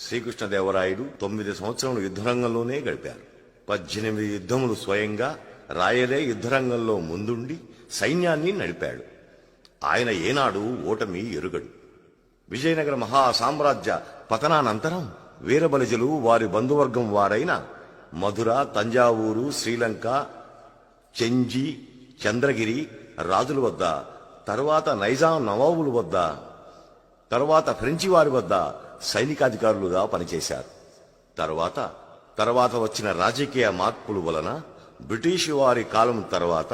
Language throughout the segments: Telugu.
శ్రీకృష్ణదేవరాయలు 9 సంవత్సరములు యుద్ధరంగంలోనే గడిపారు. 18 యుద్ధములు స్వయంగా రాయలే యుద్ధరంగంలో ముందుండి సైన్యాన్ని నడిపాడు. ఆయన ఏనాడు ఓటమి ఎరుగడు. విజయనగర మహాసామ్రాజ్య పతనానంతరం వీరబలిజలు వారి బంధువర్గం వారైన మధుర, తంజావూరు, శ్రీలంక, చెంజి, చంద్రగిరి రాజుల వద్ద, తరువాత నైజాం నవాబుల వద్ద, తరువాత ఫ్రెంచి వారి వద్ద సైనికాధికారులుగా పనిచేశారు. తర్వాత వచ్చిన రాజకీయ మార్పుల వలన బ్రిటిష్ వారి కాలం తర్వాత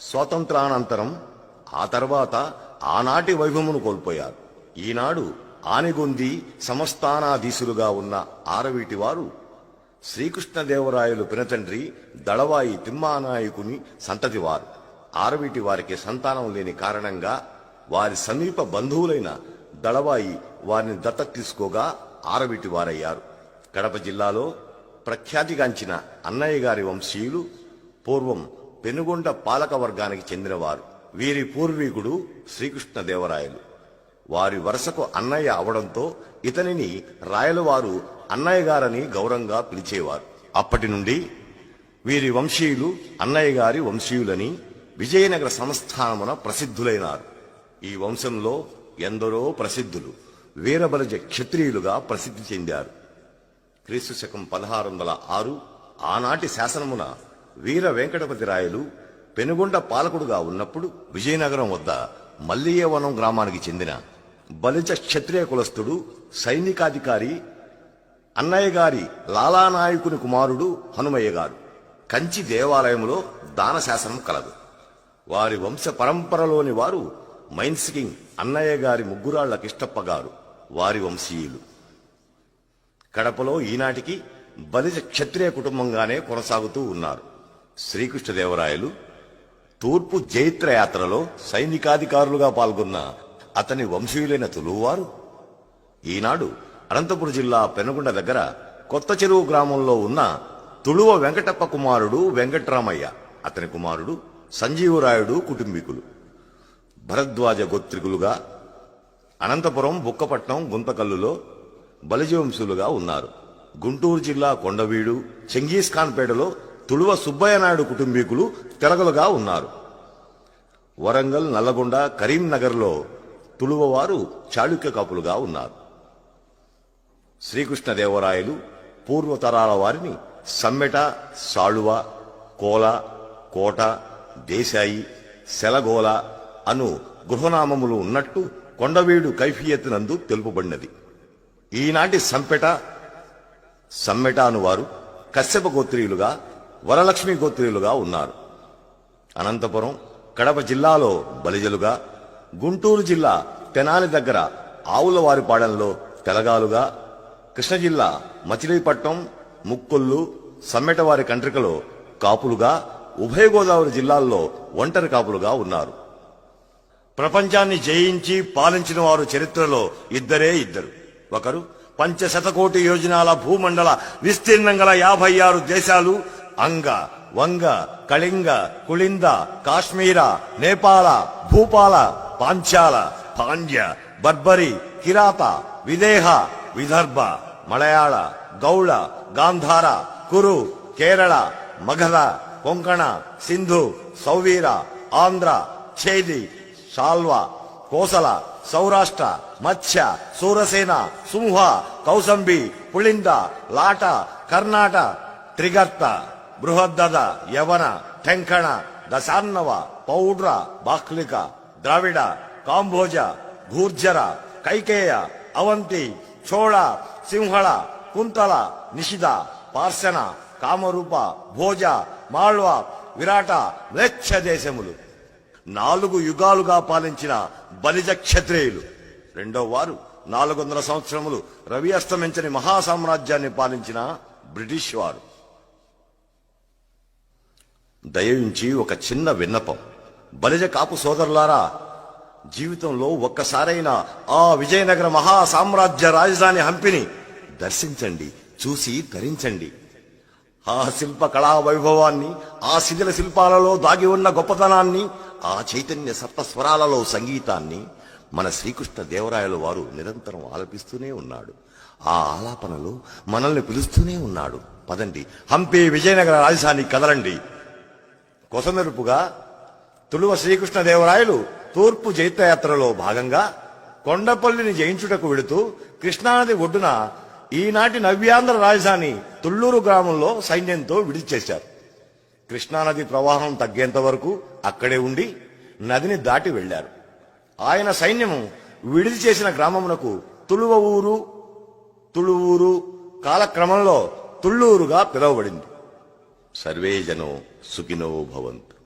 స్వాతంత్రానంతరం ఆ తర్వాత ఆనాటి వైభవమును కోల్పోయారు. ఈనాడు ఆనిగొంది సంస్థానాధీశులుగా ఉన్న ఆరవీటి వారు శ్రీకృష్ణదేవరాయలు పినతండ్రి దళవాయి తిమ్మానాయకుని సంతతివారు. ఆరవీటి వారికి సంతానం లేని కారణంగా వారి సమీప బంధువులైన దళవాయి వారిని దత్తత తీసుకోగా ఆరవీటి వారయ్యారు. కడప జిల్లాలో ప్రఖ్యాతిగాంచిన అన్నయ్య గారి వంశీయులు పూర్వం పెనుగొండ పాలక వర్గానికి చెందినవారు. వీరి పూర్వీకుడు శ్రీకృష్ణదేవరాయలు. వారి వరుసకు అన్నయ్య అవడంతో ఇతనిని రాయలవారు అన్నయ్య గారని గౌరవంగా పిలిచేవారు. అప్పటి నుండి వీరి వంశీయులు అన్నయ్య గారి వంశీయులని విజయనగర సంస్థానమున ప్రసిద్ధులైనారు. ఈ వంశంలో ఎందరో ప్రసిద్ధులు వీరబలిజ క్షత్రియులుగా ప్రసిద్ధి చెందారు. క్రీస్తు శకం 1606 ఆనాటి శాసనమున వీర వెంకటపతి రాయలు పెనుగొండ పాలకుడుగా ఉన్నప్పుడు విజయనగరం వద్ద మల్లియవనం గ్రామానికి చెందిన బలిజ క్షత్రియ కులస్థుడు సైనికాధికారి అన్నయ్య గారి లాలానాయకుని కుమారుడు హనుమయ్య గారు కంచి దేవాలయంలో దాన శాసనం కలదు. వారి వంశ పరంపరలోని వారు మైన్స్కింగ్ అన్నయ్య గారి ముగ్గురాళ్ల కిష్టప్ప గారు వారి వంశీయులు. కడపలో ఈనాటికి బలిజ క్షత్రియ కుటుంబంగానే కొనసాగుతూ ఉన్నారు. శ్రీకృష్ణదేవరాయలు తూర్పు జైత్ర యాత్రలో సైనికాధికారులుగా పాల్గొన్న అతని వంశీయులైన తులువారు ఈనాడు అనంతపురం జిల్లా పెనుగొండ దగ్గర కొత్త చెరువు గ్రామంలో ఉన్న తుళువ వెంకటప్ప కుమారుడు వెంకట్రామయ్య, అతని కుమారుడు సంజీవరాయుడు కుటుంబీకులు. భరద్వాజ గోత్రికులుగా అనంతపురం, బుక్కపట్నం, గుంతకల్లులో బలిజవంశులుగా ఉన్నారు. గుంటూరు జిల్లా కొండవీడు, చెంగీస్ ఖాన్ పేటలో తుళువ సుబ్బయ్య నాయుడు కుటుంబీకులు తెలగలుగా ఉన్నారు. వరంగల్, నల్లగొండ, కరీంనగర్లో తుళువ వారు చాళుక్య కాపులుగా ఉన్నారు. శ్రీకృష్ణదేవరాయలు పూర్వతరాల వారిని సమ్మెట, సాళువ, కోల, కోట, దేశాయి, సెలగోల అను గృహనామములు ఉన్నట్టు కొండవీడు కైఫియత్తునందు తెలుపబడినది. ఈనాటి సమ్మెట అనువారు కశ్యప గోత్రీయులుగా, వరలక్ష్మి గోత్రీయులుగా ఉన్నారు. అనంతపురం, కడప జిల్లాలో బలిజలుగా, గుంటూరు జిల్లా తెనాలి దగ్గర ఆవులవారిపాడెంలో తెలగాలుగా, కృష్ణ జిల్లా మచిలీపట్నం, ముక్కొల్లు, సమ్మెటవారి కంట్రికలో కాపులుగా, ఉభయ గోదావరి జిల్లాల్లో ఒంటరి కాపులుగా ఉన్నారు. ప్రపంచాన్ని జయించి పాలించిన వారు చరిత్రలో ఇద్దరే ఇద్దరు. ఒకరు పంచశతకోటి యోజనాల భూమండల విస్తీర్ణం గల 56 దేశాలు అంగ, వంగ, కళింగ, కుళింద, కాశ్మీర, నేపాల, భూపాల, పాంచాల, పాండ్య, బర్బరి, కిరాత, విదేహ, విదర్భ, మలయాళ, గౌళ, గాంధార, కురు, కేరళ, మగధ, కొంకణ, సింధు, సౌవీర, ఆంధ్ర, ఛేది, శాల్వ, కోసల, సౌరాష్ట్ర, మత్స్య, సూరసేన, సింహ, కౌసంబి, పుళింద, లాట, కర్ణాట, త్రిగర్త, బృహద్దద, యవన, టెంకణ, దశాన్నవ, పౌడ్ర, బాక్లిక, ద్రావిడ, కాంభోజ, గూర్జర, కైకేయ, అవంతి, చోళ, సింహళ, కుంతల, నిషిద, పార్శన, కామరూప, భోజ, మాళ్వ, విరాట, మ్లేచ్ఛ దేశములు 4 యుగాలుగా పాలించిన బలిజ క్షత్రియులు. రెండో వారు 400 సంవత్సరములు రవి అస్తమించని మహాసామ్రాజ్యాన్ని పాలించిన బ్రిటిష్ వారు. దయవుంచి ఒక చిన్న విన్నపం. బలిజ కాపు సోదరులారా, జీవితంలో ఒక్కసారైనా ఆ విజయనగర మహాసామ్రాజ్య రాజధాని హంపిని దర్శించండి, చూసి ధరించండి. ఆ శిల్ప కళా వైభవాన్ని, ఆ శిథిల శిల్పాలలో దాగి ఉన్న గొప్పతనాన్ని, ఆ చైతన్య సప్తస్వరాలలో సంగీతాన్ని, మన శ్రీకృష్ణ దేవరాయల వారు నిరంతరం ఆలపిస్తూనే ఉన్నాడు. ఆ ఆలాపనలో మనల్ని పిలుస్తూనే ఉన్నాడు. పదండి, హంపి విజయనగర రాజధాని కదలండి. కొసమెరుపుగా తులువ శ్రీకృష్ణదేవరాయలు తూర్పు జైత్రయాత్రలో భాగంగా కొండపల్లిని జయించుటకు వెడుతూ కృష్ణానది ఒడ్డున ఈనాటి నవ్యాంధ్ర రాజధాని తుళ్లూరు గ్రామంలో సైన్యంతో విడిచేశారు. కృష్ణానది ప్రవాహం తగ్గేంత వరకు అక్కడే ఉండి నదిని దాటి వెళ్లారు. ఆయన సైన్యము విడిది చేసిన గ్రామమునకు తుళువూరు కాలక్రమంలో తుళ్లూరుగా పిలువబడింది. సర్వే జనో సుఖినో భవంతు.